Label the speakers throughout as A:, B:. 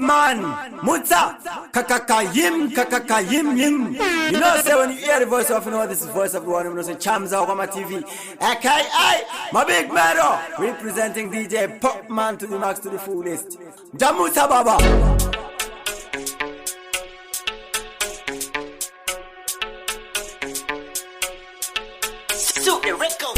A: man, Mutsa, kakakayim, kakakayim. You know, say when you hear the voice of, you know, this is the voice of the one, you know, say Chamza Okama TV. AKI, my big man, representing DJ Pop Man to the max to the fullest. Jamusa Baba.
B: Super Rico.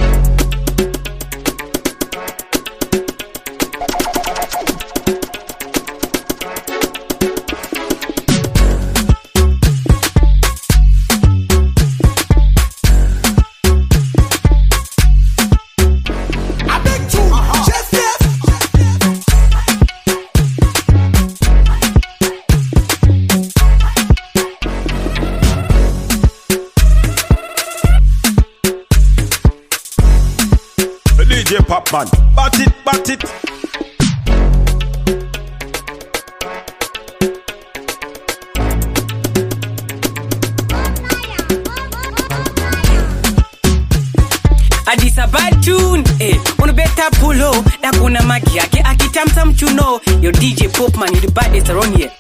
C: Pop man, bat it.
D: Adis a bad tune, on better pull up. Da kuna magi yake akitamsa mchuno. Yo DJ Pop Man, you the baddest around here.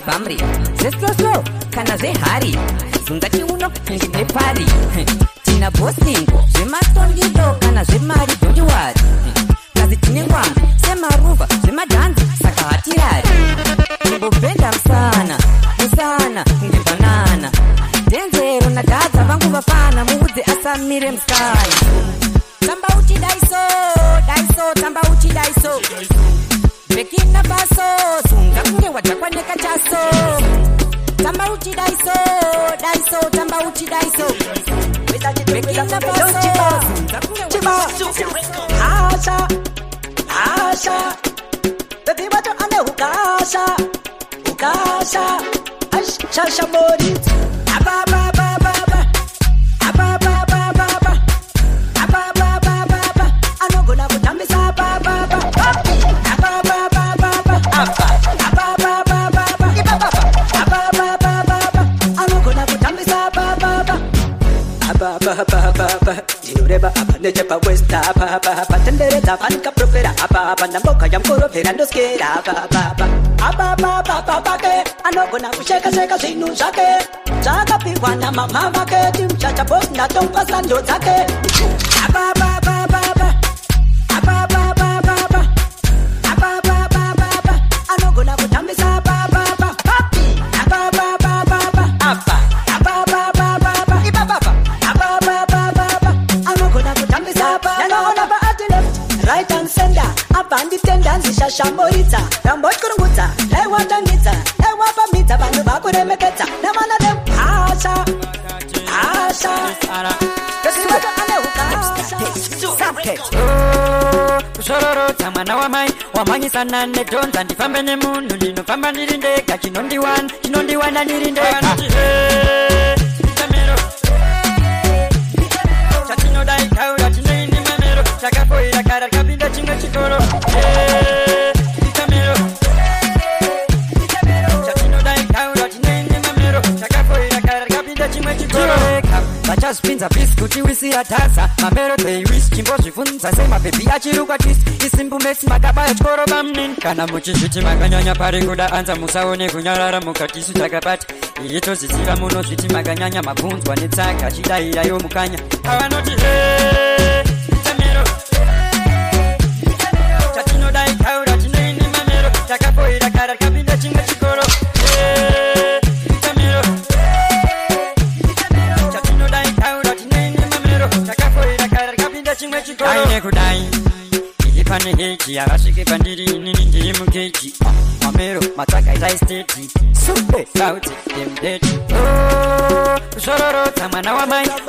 E: Bamri, slow, kana ze hari. Zunga chiuno, ngine pari. Tina bostingo, zema tongido, kana ze mari dojiwari. Kazi tine wangu, sema ruva, sema danzi, saka hatirari. Nibo benda msana, nge banana. Denzero na gaza, vangu vafana, muudze asamire msana. Tamba uchi daiso, tamba uchi daiso. Bekina baso, zunga kunge watakwaneka chaso. Tamba uchi daiso, tamba uchi daiso. Bekina baso, zunga kunge watakwaneka Asha, baby wato ane ukasha, shasha mori. Ababa, anogona kutambisa baba.
B: chepa westa pa pa pa tendere da panika propera pa pa na boka ya mkoro ferando skera pa pa pa ke anogona kusheka sheka zinu zake zaka piwa na mama wake timchacha boss na tompa sando zake pa pa pa pa pa pa pa pa pa anogona kutambisa pa pa pa pa pa pa pa right and center, abandi tendancy shashamboritsa, rambochkurungutsa, lewatangitsa, lewapamita vanhu vakuremeketsa, namana dem asha. Kesiwaka anehukasha. Kushororo tamana wamanyi sana netonza ndifambe nemunhu ndinofamba ndiri ndega chinondiwana ndiri ndega chatinodai kaura chinoini mamero chakafoira kara kapinda chimwe chikoro itamero chatinodai kaura chinoini mamero chakafoira kara kapinda chimwe chikoro vachazvipinza pisi kuti wisira tasa mamero teiwisi chimbozvivunza semabebi achirukwa tisi isimbumesi makabaya chikoro vamunini kana muchizviti makanyanya pari kuda anza musaone kunyarara mukatisu takapata iritoziziva munozviti makanyanya mabvunzwa netsaka chidayirayo mukanya avanoti itamero chatinodai kaura chinoini mamero chakafoira kara kapinda chimwe chikoro itamero chatinodai kaura chinoini mamero chakafoira kara kapinda chimwe chikoro aine kudai pane heji yakasvike pandiri inini ndiri mukeji mamero matsakaita esteti supe sauti demdeti kushororotsa mwana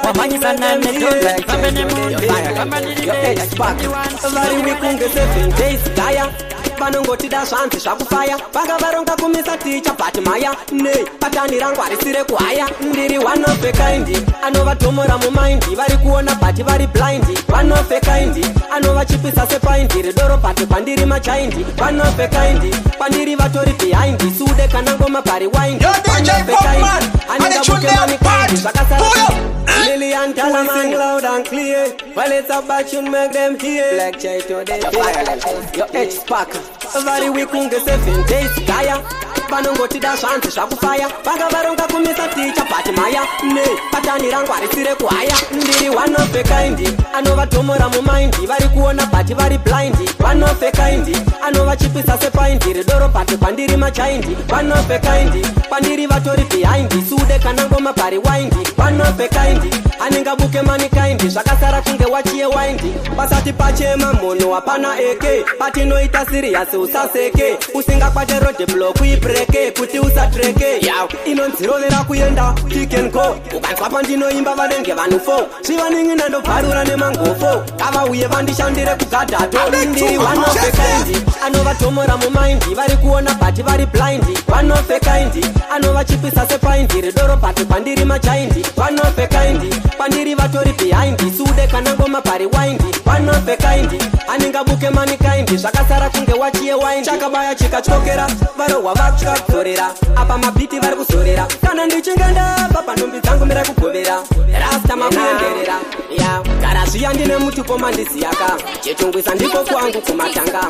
B: wamanyisana netonza ifambe nemunhu akamba ndiri vari wikunge 7 days daya vanongotida zvanzi zvakufaya vanga varonga kumisa ticha but maya nei patani rangu harisire kuhaya ndiri one of a kind anovatomora mumaindi vari kuona but vari blind one of a kind anovachipisa sepaindi ridoro but kwandiri machaindi one of a kind kwandiri vatori behind sude kana ngoma pari wind one of a kind aningabukemanikindi zvakasara million dollar man loud and clear well it's about you make them hear black jay to the violence your edge spark vari wikunge 7 days daya vanongotida zvanzi zvakufaya vanga varonga kumisa ticha but maya nei patani rangu harisire kuhaya ndiri one of a kind anovatomora mumaindi vari kuona but vari blind one of a kind anovachipisa sepaindi ridoro but kwandiri machaindi one of a kind kwandiri vatori behind sude kana ngoma pari wind one of a kind aningabuke mankind zvakasara kunge wachiye wind pasati pachema munhu wapana eke patinoita serious usaseke usingakwate road block uibreke kuti usatreke yaw inonzirovera kuenda kick and go ukanzwa pandinoimba vanenge vanhu 4 zvivaningi ndandobvarura nemangofo ngavauye vandishandire kugadhato ndiri one of a kind anovatomora mumaindi vari kuona but vari blind one of a kind anovachipisa sepaindi ridoro but kwandiri machaindi one of a kind kwandiri vatori behind sude kana ngoma pari wind one of a kind aningabuke mankind zvakasara kunge wachiye wind chakabaya chikatyokera varohwa vakuchikakorera apa mabhiti vari kuzorera kana ndichinge ndapa pandombi dzangu mira kugovera rasta makuenderera ya gara zviya ndine mutupo mandiziyaka chitungwisa ndiko kwangu kumatanga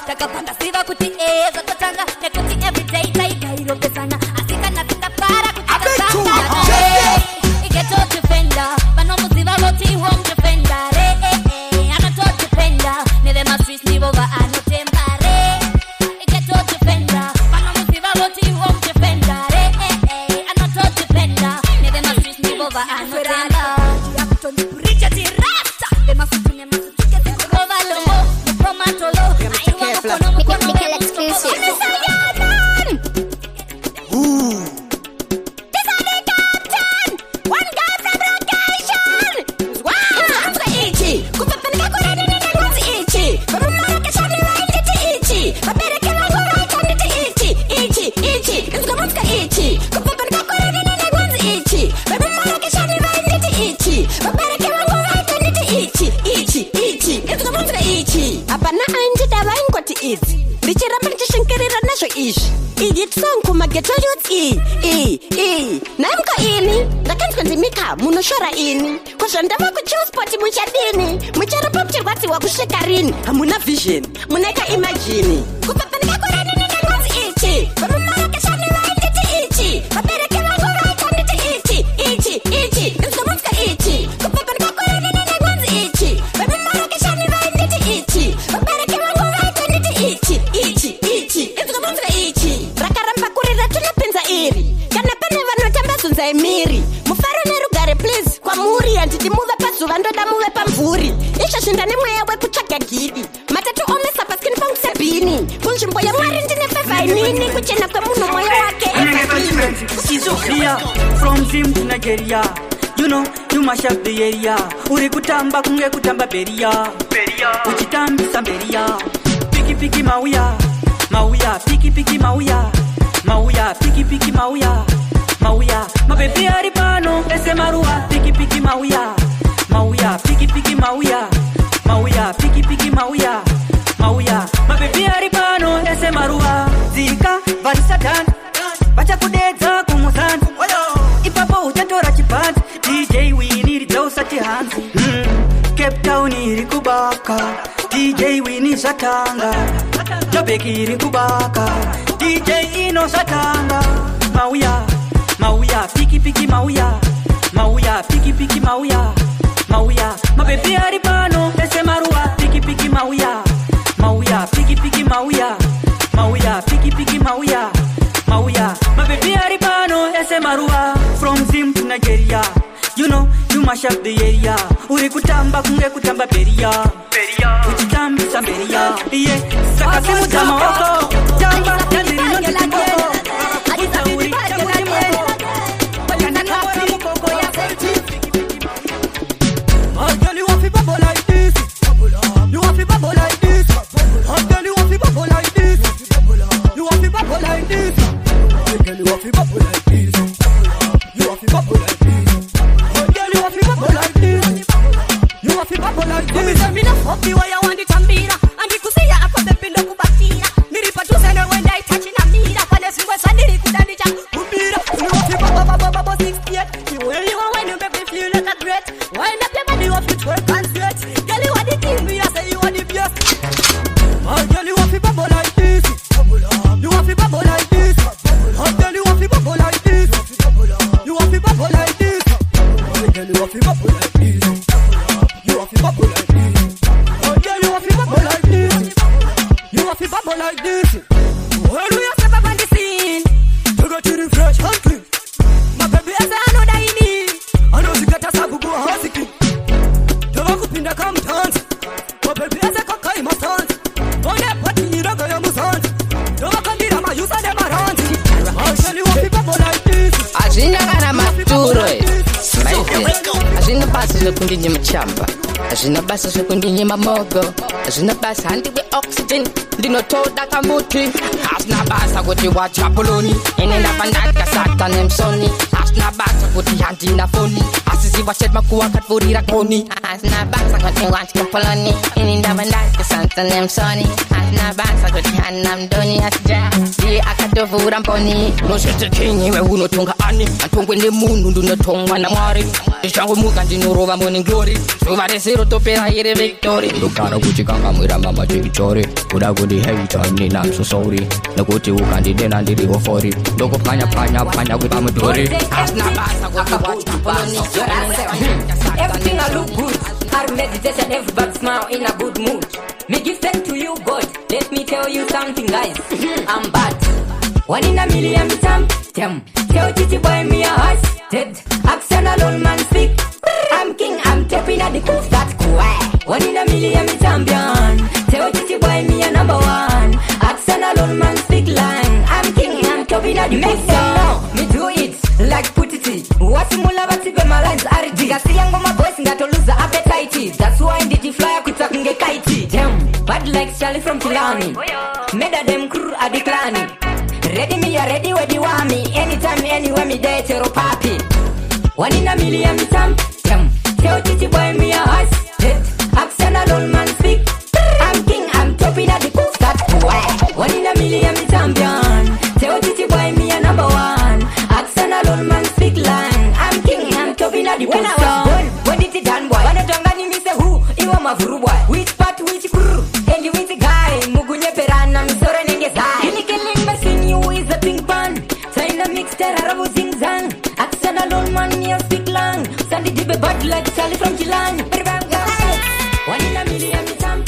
B: takapanda siva kuti zvatotanga nekuti everyday taigairopesana asikana tindapara kutakasanga igetotipenda vanomuziva voti home defender anototipenda nevemastreet ndivo vaanotembare igetotipenda vanomuziva voti home defender
F: mageto youth naimka ini ndakanzwa ndimika munoshora ini kuzvandava kuchilsport muchadini mucharipa muchirwadziwa kusvika rini hamuna vision munaika imagini kupapandikakoranini nengozi ichi vamumarakashani vainditi ichi vabereki vangu vaita nditi ichi inzwamutsika ichi kupapandikakoranini nengozi ichi vamumarakashani vainditi ichi vabereki vangu vaita nditi ichi inzwamutsika ichi rakaramba kurira tunopinza iri kana pane vanotamba zunza emiri mufaro nerugare please kwamuri handiti muve pazuva ndoda muve pamvuri izvozvi ndane mweya wekutsvaga gidi matatu omesa paskini pangu sebhini kunzvimbo yamwari ndine fevhainini kuchena kwemunhu mwoyo wake
G: Schizophrenia from Zim to Nigeria. You know, you mash up the area. Uri kutamba kunge kutamba beria. Uchitambisa beria. Piki mauya. Piki mauya. Piki mauya. Mabebi aripano ese marua. Piki mauya. Piki mauya. Piki mauya. Mabebi aripano ese marua. Zika varisatan. Bacha kudedza kumuzan. Ipapo utatora chipanzi. DJ Winnie dosa chihanzi. Cape Town iri kubaka. DJ Winnie satanga. Jobeki iri kubaka. DJ Ino satanga. Mauya, piki mauya. Piki mauya. Mabebi aripano ese marua. Piki mauya. Piki mauya. Piki mauya. Mabebi aripano ese marua. From Zim to Nigeria. You know, you mash up the area. Uri kutamba kunge kutamba beria. Uchitambisa beria. Yeah, saka simu jama wako. Jamba, yandiri yondi kiboko. Akuta uri, chakuni mweko. Wakana kapri mukoko ya senti. Oh girl, you want to bubble like this. You want to bubble like this. Oh girl, you want to bubble like this. You want to bubble like this. Girl, you want to bubble like this. You want to bubble like this. Oh, girl, you want to bubble like this. You want to bubble like this. Mimi sema na fupi wa ya wandi tambira. Andi kusia apa bepindo kubatira. Nilipatuza na wenda itachi na mira. Pale singwa sandiri kudani cha kubira. You want to bubble 68. You will you when you make me feel like a great. Wind up your body off to twerk and sweat. Girl, you want the king, me I say you want the best. Oh, girl, you want to bubble like this. You want to bubble like this. Oh, girl, you want to bubble like this. You want to bubble like this. Oh, girl, you want to bubble like this. You want to bubble like this. Oh, girl, you want to bubble like this. You want to bubble like this. When we step up on the scene, you got to refresh and clean. My baby, as I know that you need. I know you got a sabu go husky. The walk up in the come dance. My baby, as I got my sons. On that party, you don't go your musons. The walk on the rama, you saw them around. Oh, girl, you want to bubble like this.
E: Azvina kana maturo hazvina basa zvekundinyima chamba hazvina basa zvekundinyima mogo hazvina basa handiwe oxygen ndinotoda kambuti hazvina basa kuti wachapuloni ine ndapandaka sata nemsoni hazvina basa kuti handina foni asiziva shet makuwa katvurira koni hazvina basa kuti wachapuloni ine ndapandaka sata nemsoni hazvina basa kuti handina mdoni asija ndiye akatovhura mboni unosvete kinyi weunotonga ani atongwe nemunhu ndinotongwa namwari ndichangomuka ndinorova morning glory zuva rezero topera ire victory ndogara kuchikangamwira mama chitori kuda kundihaita ninamso sorry nekuti ukandidena ndiriwo fori ndokupanya kupa mudhori asina basa
H: everything I look good our meditation everybody smile in a good mood me give thanks to you God let me tell you something guys I'm bad 1 in a million time tell Chichi boy me a dead action alone man speak I'm king I'm tapping at the cool that's cool 1 in a million me champion tell Chichi boy me a number 1 action alone man speak line I'm king I'm tapping at the cool so me do it like put it wasimula batibe my lines RG gasiya ngoma boys ngatoluza appetite that's why nditi fly kuita kunge kite bad like Charlie from Kilani meda them crew a decline ready me ya ready where you want me anytime anywhere me there tero papi 1 in a million me tell Chichi boy me a dead action alone man speak I'm king I'm topping at the cool that's why 1 in a million me champion tell Chichi boy me a terror of sing zang. Action alone man, you speak long. Sandy dibbe bad like Sally from Chilan. One in a million time.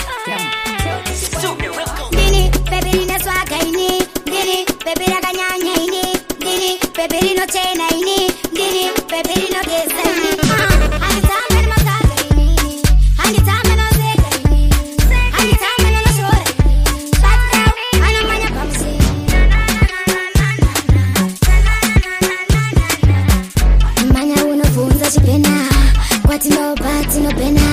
I: Dini, peperino swagga ini. Dini, pepera nyanya ini. Dini, peperino cena ini. Dini, peperino gesa ini. Anitame no masaga ini. Anitame no zega ini. Anitame no shore ini. Bata, ano manya pamsi. Manya unofunza chipena. Kwati no bati no pena.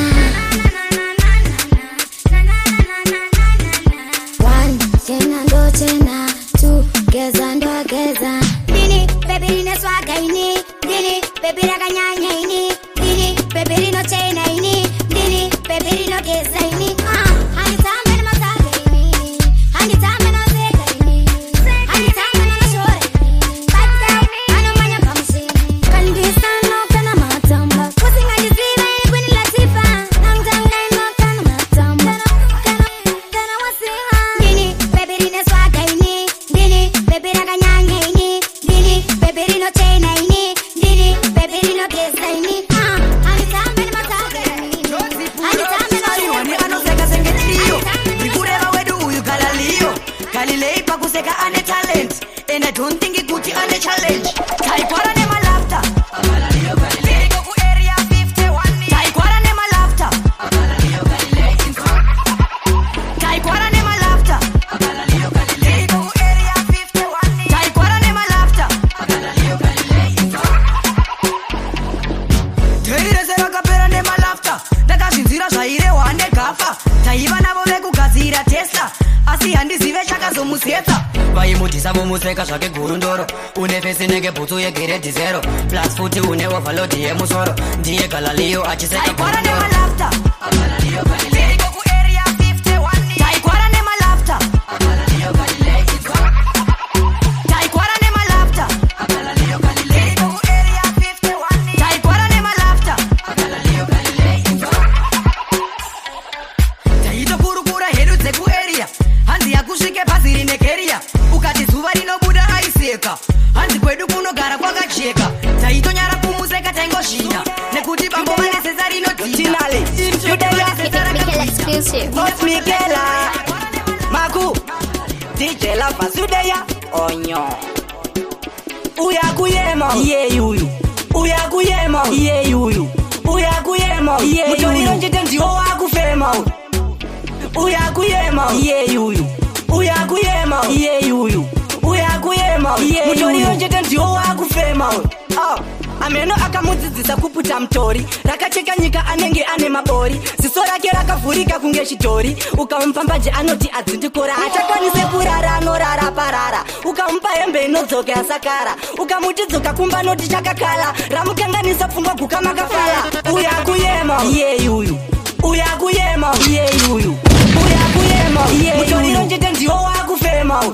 I: Chena, two, geza ndo geza. Dini, peperino swagga ini. Dini, pepera nyanya ini. Dini, peperino chena ini. Dini, peperino geza ini. Anitame no masaga ini. Anitame no zega ini. Anitame no shore ini. Bata, ano manya pamsi. Kandisano kana matamba. Kusinga jisiva ini kuni latifa. Nangtanga ino kana matamba. Kana wasiha. Dini, peperino swagga ini. Dini, pepera nyanya ini. Dini, peperino chena ini. Dini, peperino gesa ini. Anitame no masaga ini. Anitame no
B: Wani anoseka sengetio. Ikureva wedu uyu galalio. Galilei pakuseka ane talent. And I don't think ikuti ane challenge. Taikwara ne malafta. Galalio Galilei. Goku area 51. Taikwara ne malafta. Galalio Galilei. Taikwara ne malafta. Galalio Galilei. Goku area 51. Taikwara ne malafta. Galalio Galilei. Teire zera kapera ne malafta. Ndakazvinzira zvairewa ndekafa. Taiva navo vekugadzira Tesla. Asi handizive chakazomusetsa. Vaimutisa vomuseka zvake guru ndoro. Une fesi nege bhutsu yegrade 0. Plus futi une overload yemusoro. Ndiye Galalio achiseka
I: Taikwara ne
B: malafta. Galalio Galilei. Goku area 51. Taikwara ne malafta. Galalio Galilei. Taikwara ne malafta. Galalio Galilei. Goku area 51. Taikwara ne malafta. Galalio Galilei. Taito kurukura hedu dzeku area. Hanzi yakusvike bhazi rine keria. Ukati zuva rinobuda aiseka. Hanzi kwedu kunogara kwakajeka. Taitonyara kumuseka taingozhina. Nekuti bambo vanesesa rinodzina.
I: Boss Mikela.
B: Maku DJ Lava Sudeya Onyo Uyakuyemo Iye yuyu Uyakuyemo Iye yuyu Uyakuyemo Iye yuyu Mutoriro njete ndiwo wakufema Uyakuyemo Iye yuyu Uyakuyemo Iye yuyu Uyakuyemo Iye yuyu Mutoriro njete ndiwo wakufema Ameno akamudzidzisa kuputa mtori rakacheka nyika anenge ane mabori ziso rake rakavhurika kunge chitori ukamumpambaje anoti adzindikora achakwanise kurara anorara parara ukamupa hembe inodzoka yasakara ukamutidzoka kumba noti chakakala ramukanganisa pfungwa guka makafala uyakuyema iye yuyu uyakuyema iye yuyu uyakuyema iye yuyu mutoriro njete ndiwo wakufema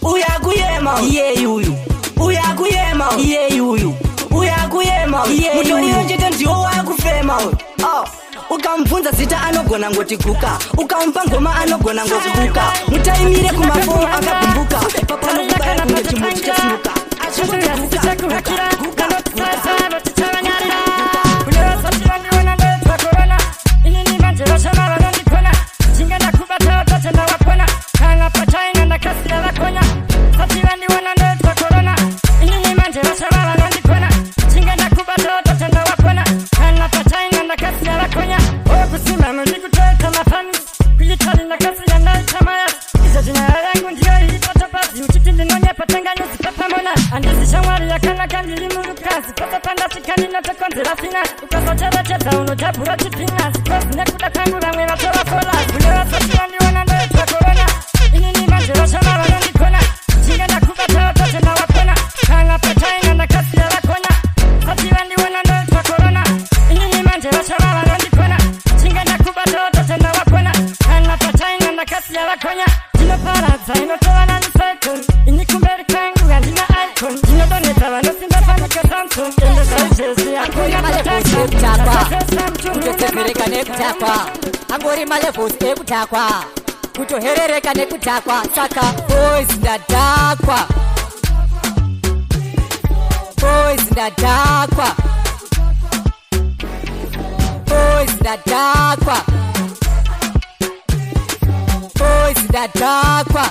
B: uyakuyema iye yuyu uyakuyema iye yuyu uyakuyema mutoriro njete ndiwo wakufema ukamubvunza zita anogona ngoti guka ukamupa ngoma anogona ngokubuka mutaimire kumafoo akagumbuka papanokubaya kunge chimuti chesinuka angori malevels ekutakwa kutoherereka nekutakwa saka boys ndadakwa
E: ndadhakwa boys ndadhakwa boys ndadhakwa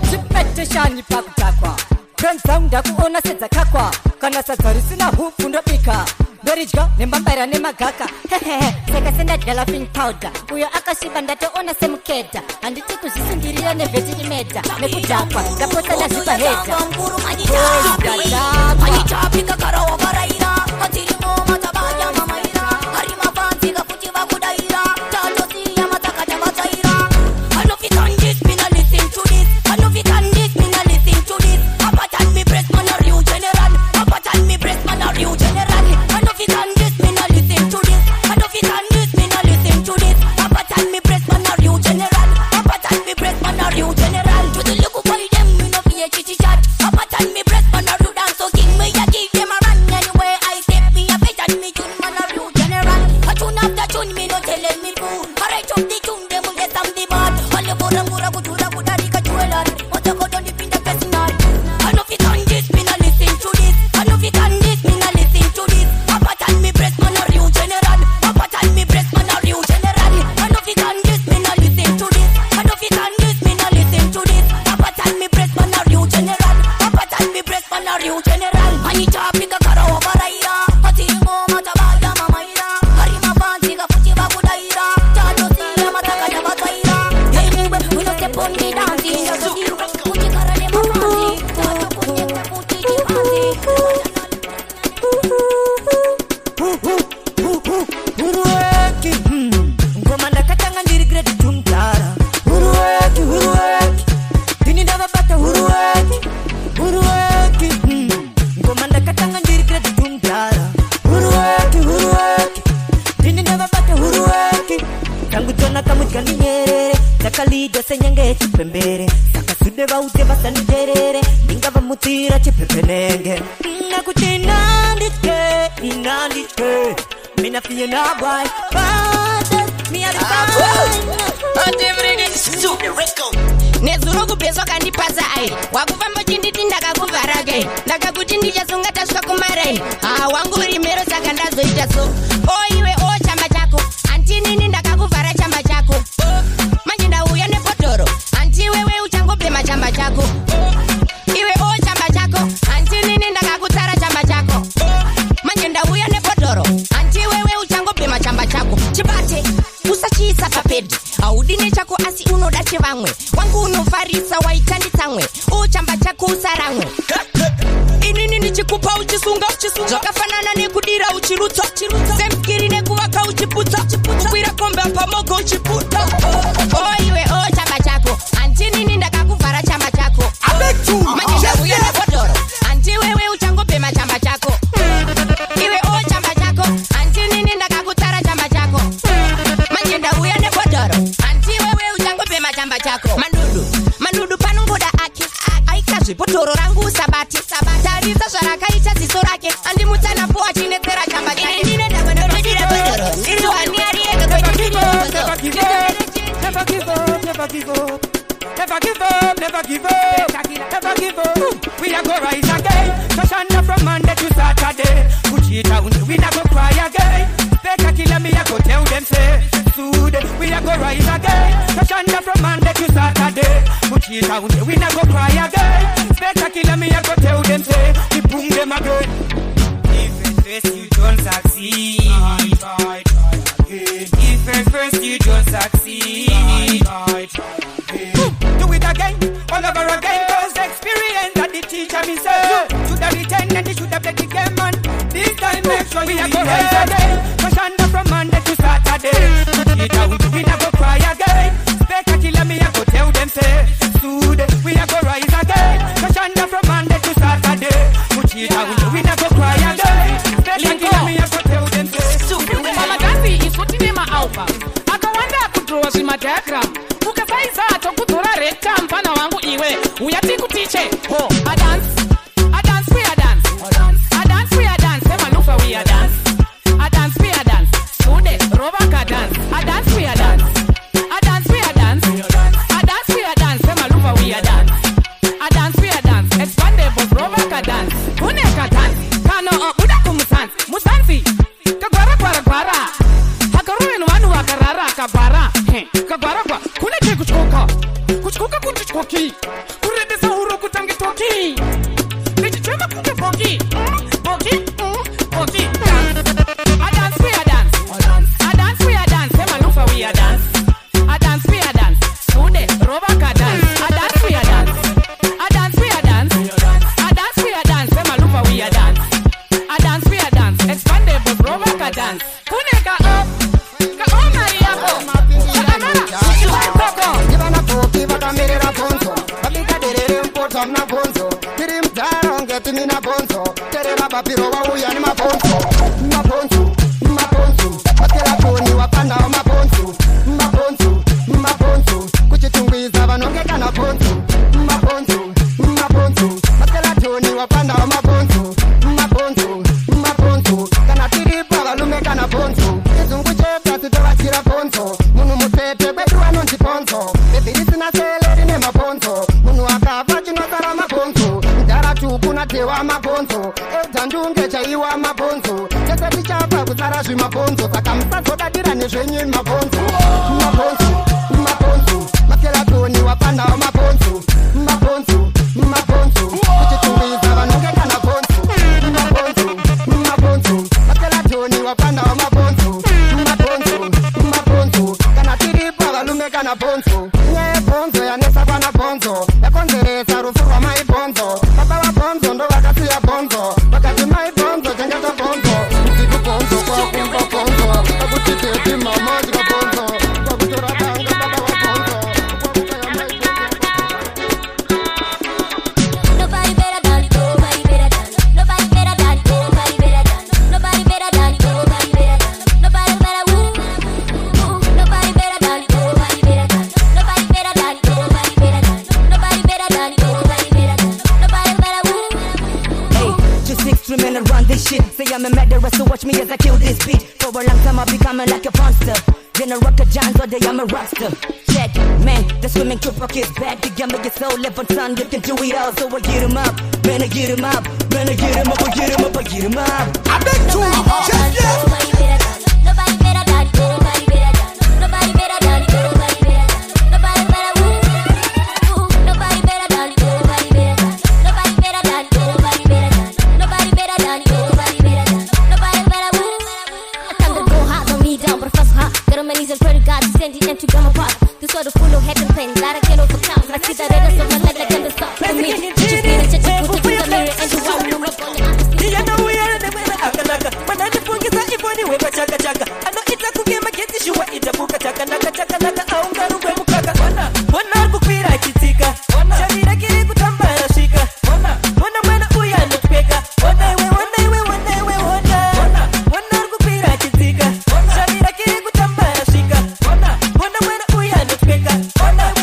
E: chipeteshani pakudhakwa friendzangu ndakuona sedzakakwa kana sadza risina hupfu ndobika ndoridya nembambaira nemagaka saka sendadya laughing powder uyo akasviba ndatoona semukedha handiti kuzvisungirira nevhetirimedha nekudhakwa ndapota ndazvipa hedha
I: Manichapika karawa varaira Matirimo matabaya mamaira Hari mafanzika futi vakudaira Talosia matakata vataira I know if you can this, me not listen to this I know if you can this, me not listen to this Apatan me breast man a real general Apatan me breast man a real general I know if you can this, me not listen to this I know if you can this, me not listen to this Apatan me breast man a real general Apatan me breast man a real general To the look boy them, me no fear chitty chat Apatan me breast man a real dance so king me a give them a run anywhere I step me a fit and me tune man a real general A tune after tune me no telling me fool Alright up the tune them will get some the bad All the burangura kudura kudari kachuelan Ota kodon the pinda personal I know if you can this me no listen to this I know if you can this me no listen to this Apatan me breast man a real general Apatan me breast man a real general I know if you can this me no listen to this I know if you can this me no listen to this Apatan me breast man a real general Apatan me breast man a real general Anita pika karawa varaira Atirimo matabaya mamaira Hari mafanzika futi vakudaira Talosia matakata vataira Hey mube, we no step on me dancing Futi karane mafanzi Tato kunyeka futi jifanzi
E: Uruweki ngoma ndakatanga ndiri grade tumtara Uruweki dini ndavabata uruweki ngoma ndakatanga ndiri grade tumtara Uruweki dini ndavabata uruweki tangu tona kamudya ndinyerere takalidwa senyanga yechipembere saka sude vaude vasaniterere ndingavamutsira chipepenenge nakuti inanditye mina fiye nabwai
F: nezuro kupeswa kandipasa ai wakufamba chinditi ndakakuvharake ndakakuti ndichasunga tasvika kumarai wangu rimero saka ndazoita so oiwe chamba chako antinini ndakakuvhara chamba chako manje ndauya nebhodhoro antiwewe uchangobhema chamba chako iwe chamba chako antinini ndakakutsara chamba chako manje ndauya nebhodhoro antiwewe uchangobhema chamba chako chibate usachiisa papedhi haudi nechako asi unoda chevamwe wangu unofarisa waita nditsamwe chamba chako usaramwe inini ndichikupa uchisunga zvakafanana nekudira uchirutsa semukiri nekuvaka uchiputsa kwira kombe pamogo uchiputa iwe chamba chako antinini ndakakuvhara chamba chako manje ndauya nebhodhoro antiwewe uchangobhema chamba chako iwe chamba chako antinini ndakakutsara chamba chako manje ndauya nebhodhoro antiwewe uchangobhema chamba chako mandudu panongoda ake aikazvibhodhoro rangu usabati tarisa zvarakaita ziso rake andimutsanapo achinetsera chamba chake Never give up. We are gonna rise again. Shashanda from Monday to Saturday. Kuchita we not go cry again. Better kill me, I go tell them say. Soon we are gonna rise again. Shashanda from Monday to Saturday. Kuchita we not go cry again. Better kill me, I go tell them say. We boom them again. If at first you don't succeed, try again. If at first you don't succeed, try again. Do it again, all over again. Cause the experience that the teacher me said. Should have returned and they should have played the game, man. This time make sure we are go rise again. Shashanda from Monday to Saturday. We not go cry again. Spectacular me, I go tell them say. Soon we are go rise again. Shashanda from Monday to Saturday. We not go cry again. Spectacular me, I go tell them say.
J: Mama Gazi is putting in my album. Akawanda kudraw zima diagram. Ukafaiza tokudora rekta mpana wangu iwe. Uyati kutiche. A dance, we a dance. A dance, we a dance. Sema nufa we a dance. A dance, we a dance. Sude, Robaka dance. A dance, we a dance. A dance, we a dance. A dance, we a dance. Sema nufa we a dance. A dance, we a dance. Expandable Robaka dance.
K: na bonzo tiri mdzaro ngeti mina bonzo tere baba piro wauya ni mabonzo mabonzo mabonzo makela toni wapanda wa mabonzo mabonzo mabonzo kuchitungwiza vanongeka na bonzo mabonzo mabonzo makela toni wapanda wa mabonzo mabonzo mabonzo kana tiri pavalume kana bonzo izungu cheta titovachira bonzo munhu mutete kwedu vanonzi bonzo bebirisina seleri nemabonzo munhu akafa chinosara mabonzo mdara tupu natewa mabonzo edzandunge chaiwa mabonzo tese tichapa kusara zvimabonzo saka musazodadira nezvenyu mabonzo mabonzo mabonzo makelatoni wapandawo mabonzo mabonzo mabonzo kuchitungwiza vanongeka na bonzo mabonzo mabonzo makelatoni wapandawo mabonzo mabonzo mabonzo kana tiripa valume kana bonzo nyebonzo yanesa kwana bonzo yakonzeresa rufu rwamai bonzo baba wa bonzo ndo vakasiya bonzo vakati mai bonzo chengeta bonzo usiku bonzo kwakumba bonzo akutiteti mama tika bonzo kwakutoratanga baba wa bonzo kwakutaya mai bonzo.
I: Nobody better than it, nobody better than it. Nobody better than it, nobody better than it. Nobody better than it, nobody better than it. Nobody better woo. Nobody better than it, nobody better than it. Nobody better than it, nobody better than it. Nobody better than it, nobody better than it. Nobody better woo.
E: Hey, just 6 men and run this shit. Say I'm a murderer, so watch me as I kill this beat. For a long time I'll be coming like a monster. Then a rocket giant, all day I'm a roster. Check, man, the swimming crew pocket's back. The gamma gets so left on sun, you can do it all. So I get him up, man, I get him up. Man, I get him up, I get him up, I get him up.
I: I bet you, just yes. Nobody better than it, nobody better than it, nobody better than it. Nobody better than it, nobody better than it. Nobody better woo. Nobody better than it, nobody better than it. Nobody better than it, nobody better than it. Nobody better than it, nobody better than it. Nobody better woo. I time to go hard, don't me down, but first hard. Get on my knees and pray to God to send it and to come apart. This sort of full of head and pain that I can't overcome. I see the red of my leg like I'm the stop for me. Just be the church, put it in the mirror and do what you look on the honesty.
B: You know we are the way akalaka. When I look at the body we chaka chaka. I know it's a cookie make it sure it's a buka chaka naka chaka naka aungaru kwe mukaka. Wana kupira kitika. Shabira kile kutambara shika. Wana mwana uya nutpeka. Wana kupira kitika. Shabira kile kutambara shika. Wana mwana uya nutpeka. Wana.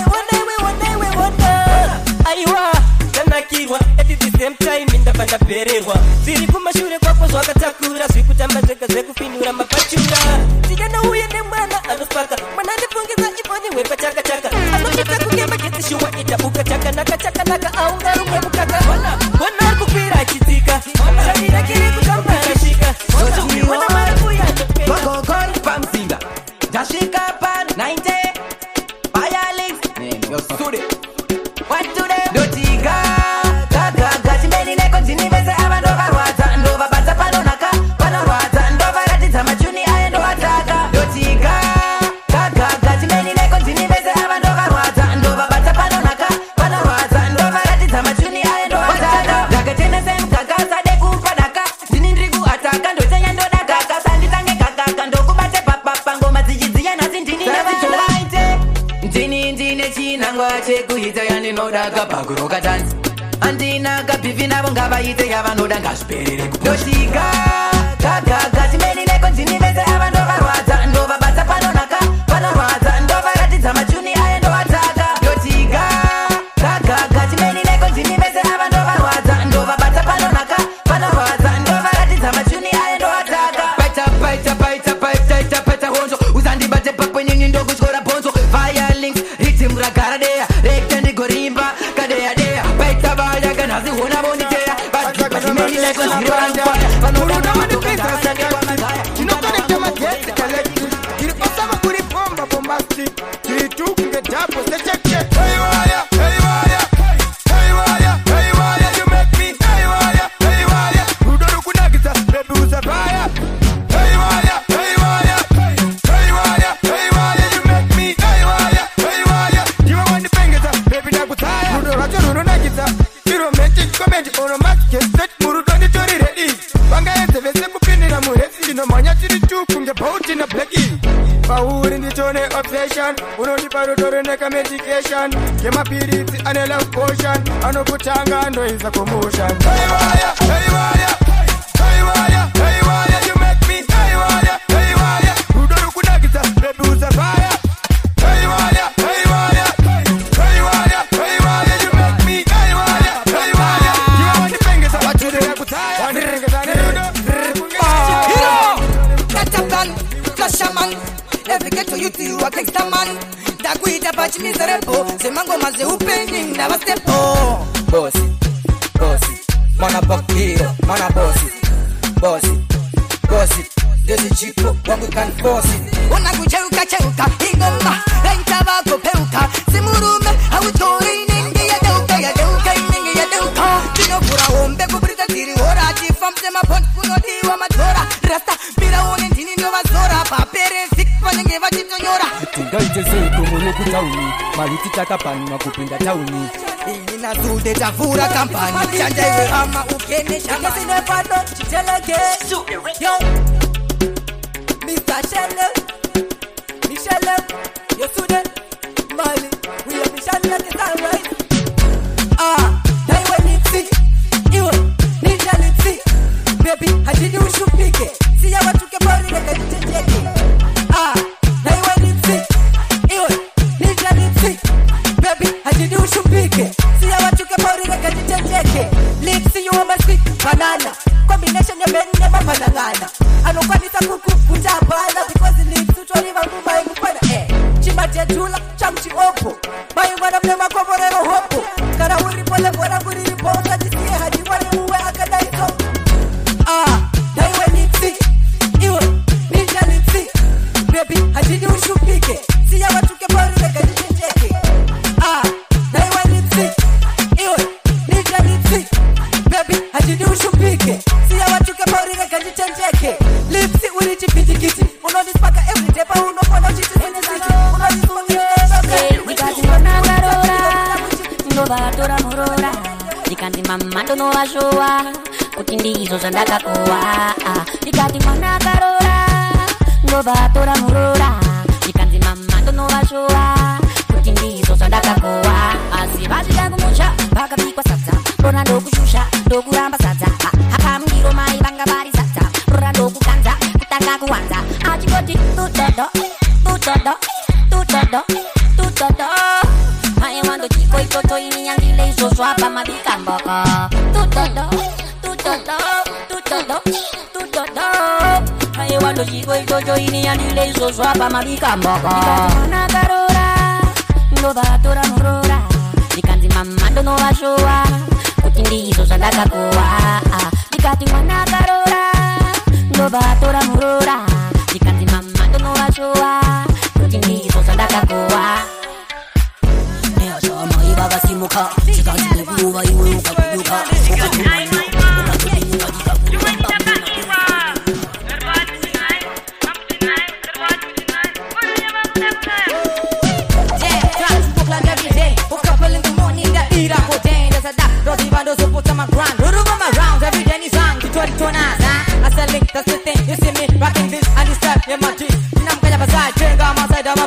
B: Aiwa kana kirwa at the same time in the banda pererwa. Siri kumashure kwako zvakatakura zvikutamba zvega zvekupindura mapachura. Sijana uye nemwana anospaka. Mwana ndipungisa iponi wepa chaka chaka. Anoita kungema kiti shuwa itabuka chaka naka aungarumwe mukaka. Wana kupira chitika. Shabira kiri kutambara shika. Wana mara uya nutpeka.
E: Gogol pamsinga Jashika pan 90 Fire links Name your studio What today? Dotiga Gaga Chimbeni neko jini bese abandova rwata Ndova bata panonaka Panorwata Ndova ratita machuni aendo ataka Dotiga Gaga Chimbeni neko jini bese abandova rwata Ndova bata panonaka Panorwata Ndova ratita machuni aendo ataka Daga tene sem gaga sade kupadaka Dini ndrigu ataka Ndotenya ndodaka Kasandi tange gaga Ndoku bate papa Ngoma zijiziya na zindini nevaite Ndine chinangwa chekuita yaninodaga pakuroka tanzi Andina kapivi navo ngavaite yavanoda ngazviperere Ndosvika gaga Chimbeni neko ndini vese avandova rwadza Ndova bata panonaka panorwadza Ndova ratidza machuni aendo ataka Ndotika gaga Chimbeni neko ndini vese avandova rwadza Ndova bata panonaka panorwadza Ndova ratidza machuni aendo ataka Paita honzo Uzandibate pakwe nyinyi ndokutyora bonzo Fire links Rhythm ragara dea Rekta ndigorimba Kadea dea Paita vaya Ganazi hona boniteya Chimeni neko zirora mfaya Panoda matoka Sani kwa mazaya
K: Chinokone mageti collective Kiri osama kuri bomba bombastic Kiri tukunge japo secheke Hey waya You make me Hey waya Rudoru kunagita Baby uza fire Hey waya You make me Hey waya Diwa wandi pengeta Baby nakutaya Rudo racho rudo nagita Romantic comedy Oromatic set Murudoni tori ready Banga yete vese kupinira muresi Ino manya chiri chuku Nge pauti na blackie pauri nditone obsession unondipa rutoro neka medication yemapiritsi ane love potion anokutanga andoisa commotion hey waya hey waya hey waya hey waya you make me hey waya hey waya rudoro kunakisa baby usafaya hey waya hey waya hey waya hey waya you make me hey waya hey waya you want the fingers up to the yakutaya want the fingers on
G: Shaman, every get to you to you a gangsta man. Da guida patch miserable, se mango maze upending never step oh.
B: Bossy, bossy, mana bakiro, mana bossy, bossy, bossy. Desi chico, wangu can force it.
G: Una kucheuka cheuka, ingoma, renta bako peuka. Simurume, hautori ningi ya deuka, ningi ya deuka. Kino kura ombe kubrita tiri ora, tifamse mapon kunodi wa matora. Rasta, mira one ntini ndo vazora, papere zik panenge vachitonyora.
B: Tungaite zetu mwenye kutauni, maliti takapani wakupinda tauni.
G: Ina zude tafura kampani, chanja iwe ama ukene shamba.
B: Sine pato, chiteleke, yo. Mr. Shelley, Michelle, your student, Molly, we are Michelle, it's alright. Now when it's sick, you ninja lipsy, baby, I did you should pick it. See how I took a body like a DJ. Now when it's sick, you ninja lipsy, baby, I did you should pick it. See how I took a body like a DJ. Lipsy, you are my sweet banana. Combination of men never banana. I don't want it to cook bana because the lips to try to buy kupana chimate tula chamchi opo bai wana mema koborero hopo kara uri pole bora buri riponga tisiye hadi wale muwe akadai so dai when lipsi iwe ninja lipsi baby hadi ushupike siya watu ke bora like niteke dai when lipsi iwe ninja lipsi baby hadi ushupike siya watu ke bora like niteke lipsi uri chipitikiti unonispaka every day pa unopona chitu
L: Tora murora Dikati mama no washoa Kuti ndizo zandakakoa Dikati mwana karora Nova tora murora Dikati mama no washoa Kuti ndizo zandakakoa Asivazi yangu mocha Baka pikwa sata Rona ndoku shusha Ndoku ramba sata Haka mgiro mai banga bari sata Rona ndoku kanza Kutaka kuwanza Achikoti tutodo Tutodo Tutodo Tutodo I want to keep going to any and delay so swap a madika baka. Tutodo, tutodo, tutodo, tutodo. I want to keep going to any and delay so swap a madika baka. Mana karora, no batora murora. Dikanzi mama no washoa. Kutindi so sandaka koa. Dikati mana karora, no batora murora. Dikanzi mama no washoa. Kutindi so sandaka koa. Baba simuka, chikazi kuwa iwe ukakuka.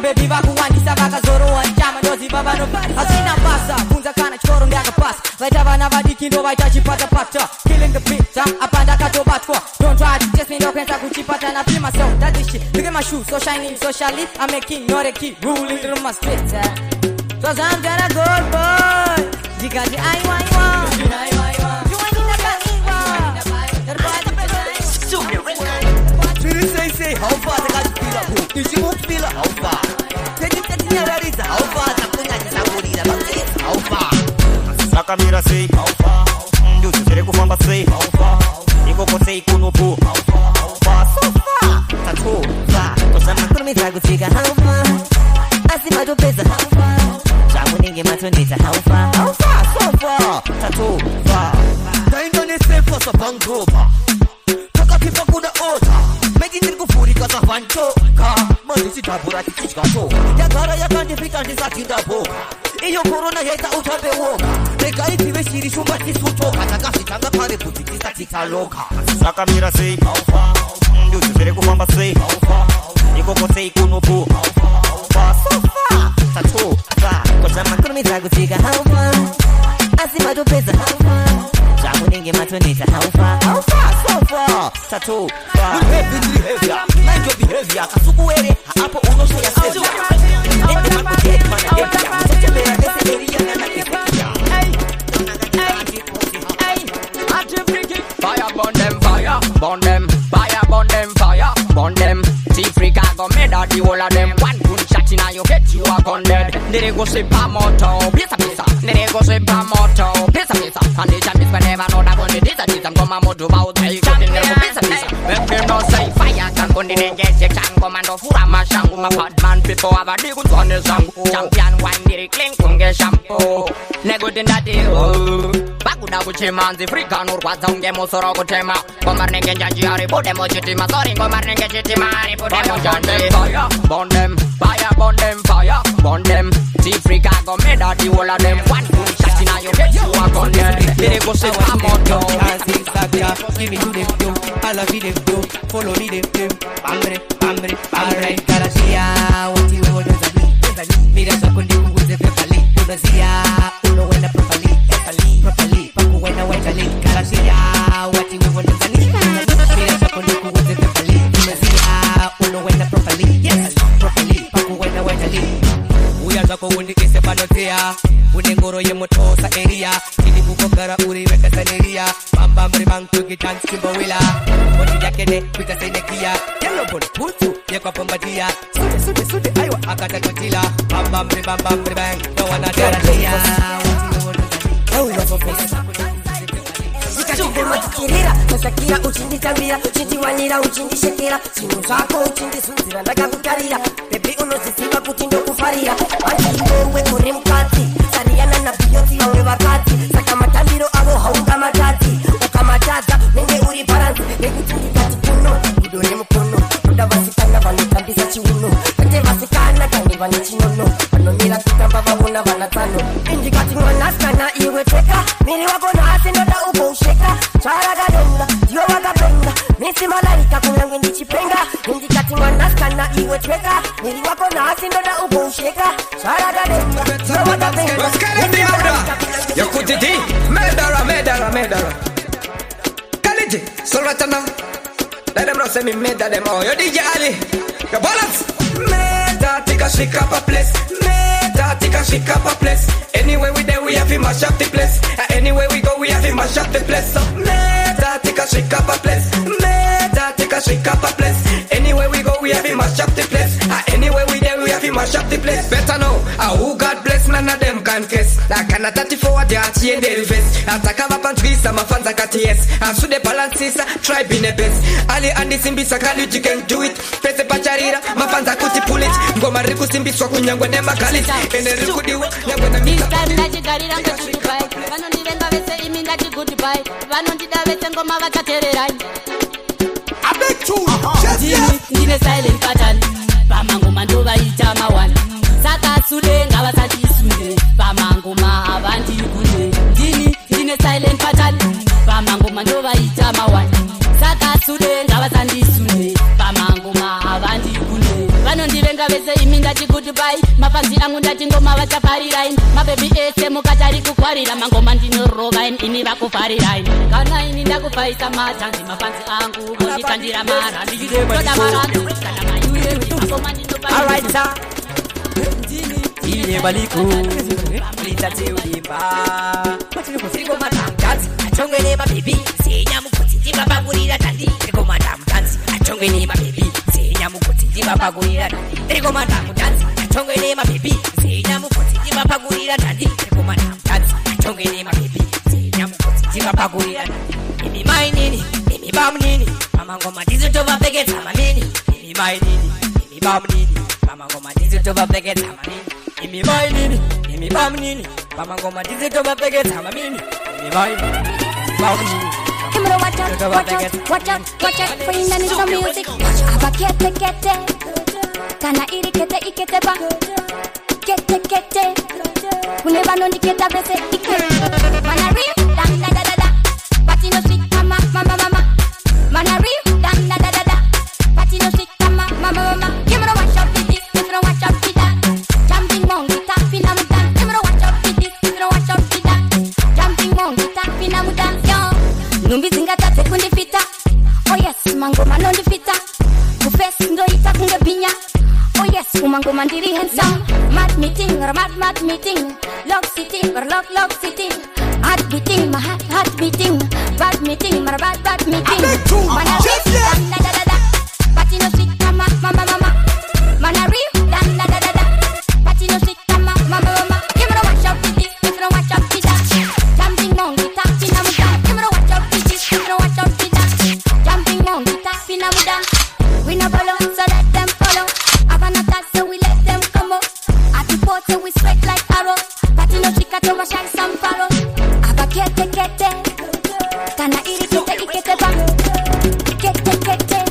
B: Baby baku wandisa baka zoro wanchama dozi baba no Asina pasa, funza kana choro ndiaka pasa Vaita vana vadiki ndo vaita chipata pata Killing the beat, apanda kato batko Don't try to test me, ndo kwenza kuchipata na pima so That is shit, look at my shoes, so shining socially I'm a king, not a kid, ruling through my streets So I'm gonna go boy Jikaji aiwa aiwa You ain't in the kaniwa
G: Say, how far I got to feel up? Did you want to feel how far? How far? How far?
C: Sakamira say how far? Ndio sere kufamba say how far? Iko kote ikunupu how far? How far? So far. Tato far. Tosama kurumi takufika how far? Asima tupesa how far? Changu ninge matonita how far? How far? So far. Tato far.
G: Tainda ni safe for bangoba. Kaka kipa kuna ota. Meji nilkufuri kasa vancho. Ka mandisi tabura kichikato. Ya gara ya kandi pita ndisa tinda boka. Iyo corona yeta utambe woka. Neka itiwe shiri shumba tisuto. Kataka sitanga pare putikisa tika loka.
C: Sakamira say how far? Ndio sere kufamba say how far? ikokosei kunupu sofa tatufa kozama kurumidza kutsika haufa asi matopedza haufa zvamunenge matoneta haufa sofa tatufa mind your behavior kasukuwere apo unoshoya seria
M: Fire burn them, fire burn them, fire burn them, fire burn them. T-Freaka go made out the whole of them. One good shot in your head, you are gone dead. They go say pamoto, pizza pizza. They go say pamoto, pizza pizza. And the jam is whenever know that only this and this. I'm gonna moto about they go in there for pizza pizza. When them no say fire can go in the get check and commando furama shangu. My bad man people have a dig good on the song. Champion wine did it clean kunge shampoo. Nego din that bakuda kuchimanzi Afrika nurwadza unge musoro kutema komarnenge njanjiyari budemo chitima sorry komarnenge chitimari budemo jande fire burn them fire burn them fire burn them T-Freaka go made out the whole of them one good shot in your head you are gone dead they go say pamoto
B: give me to them yo I love them yo follow me them bambre alright Galaxia what you want to mira esa kundi kunguze pepali tunazia uno wena properly paku wena wetali Galaxia what you want to mira esa kundi kunguze pepali tunazia uno wena properly paku wena wetali uyaza ko wundi kese panotea unengoro ye motosa area ili kukogara uri weka saneria bamba mri bantu gitans kimbowila odi yakene pita senekia yellow bon putu ye kwa pombadia sudi aywa akata kotila bamba mri bang no wana Galaxia
N: Kirira, Shakira, uchindi tambira, uchindi wanira, uchindi shekera, chinu chako uchindi sunzira, ndakakutarira, baby unosisima kuti ndokufarira, antiwe uri mukati, sariyana na Beyonce vawe vakati, saka matambiro avo haunga matati, ukamatadza nenge uri baranzi, nekuti ndikati kuno, kudore mukono, kuda vasikana vanotambisa chiuno, kate vasikana kange vane chinono, vanomira kutamba vavona vanatsano, indikati mwanasikana iwe teka, miri wako nasi ndoda usheka charagadonga ndiyo wakapenda misi malaika kunyange ndichipenga indikati mwanasikana iwe tweka mwili wako nasi ndoda usheka charagadonga ndiyo wakapenda
B: yakutiti medara kaliji solvatana let them know say me meda them all yo DJ Ali yo balance meda tika shika pa place meda tika shika pa place anywhere we there we have to mash up the place anywhere we go we have to mash up the place so meda tika shika pa place meda tika shika pa place anywhere we go we have to mash up the place anywhere we there we have to mash up the place better know who God bless none of them can kiss like an 34 they are in the face atakava pantwisa mafanza kati yes asude balancisa tribe in the best Ali and simbisa kali you can do it pese pacharira mafanza kuti pull it ngoma riku simbiswa kunyangwa nema kali ene riku diwa nyangwa na mika
L: ndachigarira ngokudubai vanondivenga vese imi ndati goodbye vanondida vese ngoma vakatererai ndine silent pattern pamangoma ndovaita mawani saka sule ngavasatisunde pamangoma havandikune ndine silent pattern pamangoma ndovaita mawani saka sule ngavasandisune pamangoma havandikune vanondivenga vese imi ndati goodbye mafanzi angu ndati ngoma vachaparirai mabebi ese mukatari kukwarira mangoma ndinorova ini vakufarirai kana ini ndakupfaisa matanzi mafanzi angu monditandira mara ndichiroda marandu kana mayuye mangoma ndinopaa
B: Ile baliku Litate ulipa Siko madam dance Achongwe ma baby Senya mukoti Jiba bagurira tandi Siko madam dance Achongwe ma baby Senya mukoti Jiba bagurira tandi Siko madam dance Achongwe ma baby Senya mukoti Jiba bagurira tandi Siko madam dance Achongwe ma baby Senya mukoti Jiba bagurira tandi Imi mai nini Imi bam nini Mama ngoma dizo tova peke tama nini Imi mai nini Imi bam nini Mama ngoma dizo tova peke tama nini Imi mai nini, imi bam nini Mama ngoma dizito mapege tama mini Imi mai nini, bam nini
I: Kimura watch out Kwenda ni some music Aba kete Kana iri kete ba Kete Kuneba no niketa bese ikete Mana real, da Pati no sweet mama Mana real, da Pati no sweet mama Numbi zingatate kundifita. Oh yes, mango manondifita. Kufes ndo ita kungepinya. Oh yes, umango mandiri handsome. Mad meeting, mad meeting. Lock city, lock city. Heart beating, my heart beating. Bad meeting, my bad meeting. Mana real, da. Patino sweet, mama. Mana real, da. Patino sweet, mama. You wanna watch out with this, you wanna watch out with that. Jumping monkey, tapping a muda. You wanna watch out with this, you wanna watch out with that. Jumping monkey, tapping a muda. We no follow, so let them follow. Havana touch, so we let them come up. At the port, so we spread like arrows. Patino chica, to my shine some follow. Kete kana iri kete bang kete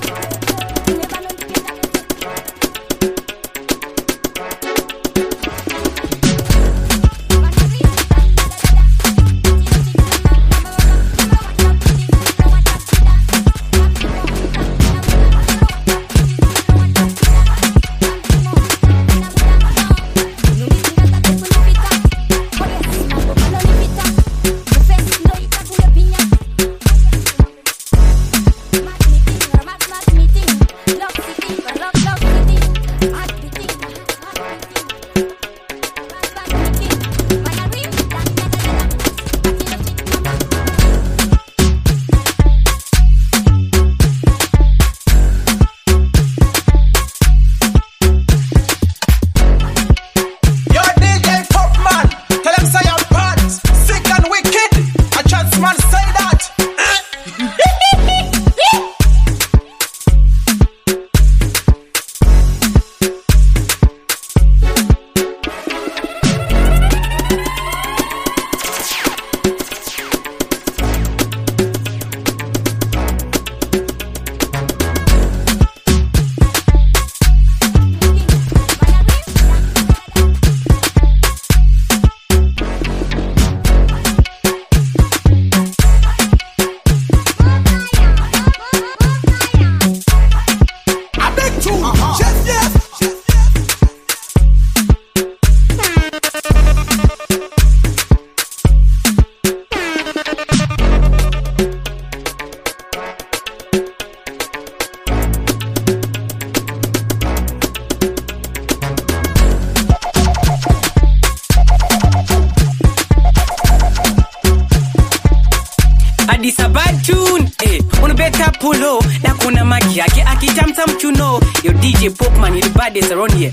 D: Pulo na kuna magi yake akitamta mchuno. Yo DJ Popman, you the baddest around here.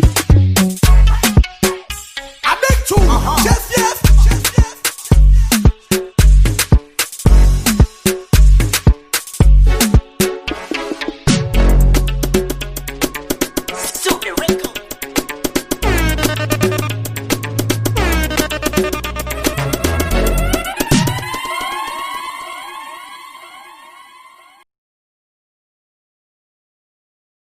G: I bet you